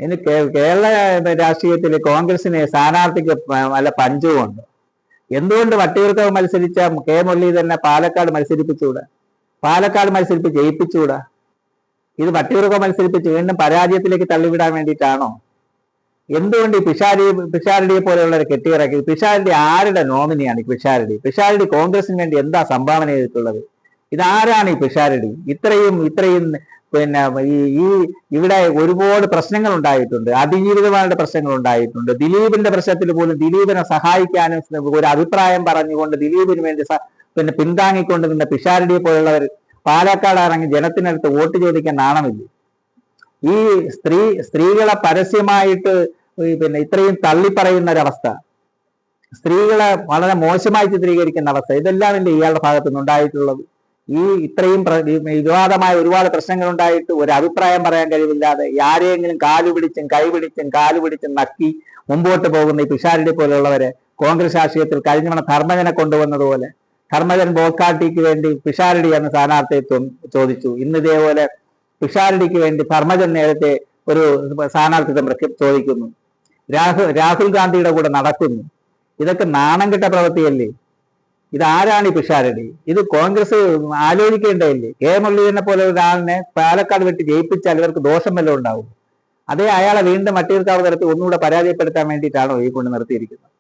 ഇനി കേരള രാഷ്ട്രീയത്തിൽ കോൺഗ്രസിന് സ്ഥാനാർത്ഥിക്ക് നല്ല പഞ്ചവുമുണ്ട്. എന്തുകൊണ്ട് വട്ടിയൂർക്കാവ് മത്സരിച്ച കെ മുരളീധരനെ പാലക്കാട് മത്സരിപ്പിച്ചുകൂടാ? പാലക്കാട് മത്സരിപ്പിച്ച് ജയിപ്പിച്ചുകൂടാ? ഇത് മത്സരിപ്പിച്ച് വീണ്ടും പരാജയത്തിലേക്ക് തള്ളിവിടാൻ വേണ്ടിയിട്ടാണോ? എന്തുകൊണ്ട് ഈ പിഷാരടിയെ പോലെയുള്ളവരെ കെട്ടിയിറക്കി? പിഷാരടി ആരുടെ നോമിനിയാണ്? പിഷാരടി കോൺഗ്രസിന് വേണ്ടി എന്താ സംഭാവന ചെയ്തിട്ടുള്ളത്? ഇതാരാണ് ഈ പിഷാരടി? ഇത്രയും പിന്നെ ഈ ഇവിടെ ഒരുപാട് പ്രശ്നങ്ങൾ ഉണ്ടായിട്ടുണ്ട്, അതിജീവിതമാരുടെ പ്രശ്നങ്ങൾ ഉണ്ടായിട്ടുണ്ട്. ദിലീപിന്റെ പ്രശ്നത്തിൽ പോലും ദിലീപിനെ സഹായിക്കാനും ഒരു അഭിപ്രായം പറഞ്ഞുകൊണ്ട് ദിലീപിന് വേണ്ടി പിന്താങ്ങിക്കൊണ്ട് നിന്ന പിഷാരടിയെ പോലുള്ളവർ പാലക്കാട് ഇറങ്ങി ജനത്തിനടുത്ത് വോട്ട് ചോദിക്കാൻ നാണമില്ല. ഈ സ്ത്രീകളെ പരസ്യമായിട്ട് ഇത്രയും തള്ളിപ്പറയുന്ന ഒരവസ്ഥ, സ്ത്രീകളെ വളരെ മോശമായി ചിത്രീകരിക്കുന്ന അവസ്ഥ, ഇതെല്ലാമല്ലേ ഇയാളുടെ ഭാഗത്തു നിന്നുണ്ടായിട്ടുള്ളത്? ഈ ഇത്രയും വിവാദമായ ഒരുപാട് പ്രശ്നങ്ങൾ ഉണ്ടായിട്ട് ഒരു അഭിപ്രായം പറയാൻ കഴിവില്ലാതെ ആരെയെങ്കിലും കാലുപിടിച്ചും നക്കി മുമ്പോട്ട് പോകുന്ന ഈ പിഷാരടി പോലുള്ളവരെ കോൺഗ്രസ് രാഷ്ട്രീയത്തിൽ കഴിഞ്ഞ ധർമ്മജനെ കൊണ്ടുവന്നതുപോലെ ധർമ്മജൻ ബോക്കാട്ടിക്ക് വേണ്ടി പിഷാരടി എന്ന സ്ഥാനാർത്ഥിത്വം ചോദിച്ചു. ഇന്ന് ഇതേപോലെ പിഷാരടിക്ക് വേണ്ടി ധർമ്മജൻ നേരത്തെ ഒരു സ്ഥാനാർത്ഥിത്വം ചോദിക്കുന്നു. രാഹുൽ ഗാന്ധിയുടെ കൂടെ നടക്കുന്നു. ഇതൊക്കെ നാണം കെട്ട പ്രവൃത്തിയല്ലേ? ഇതാരാണ് ഈ പിഷാരടി? ഇത് കോൺഗ്രസ് ആലോചിക്കേണ്ടതല്ലേ? കെ മുരളീധരനെ പോലെ ഒരാളിനെ പാലക്കാട് വിട്ട് ജയിപ്പിച്ചാൽ ഇവർക്ക് ദോഷം വല്ലതും ഉണ്ടാവും? അതേ അയാളെ വീണ്ടും വട്ടിയൂർക്കാവ് തരത്തിൽ ഒന്നുകൂടെ പരാജയപ്പെടുത്താൻ വേണ്ടിയിട്ടാണോ ഈ കൊണ്ട് നിർത്തിയിരിക്കുന്നത്?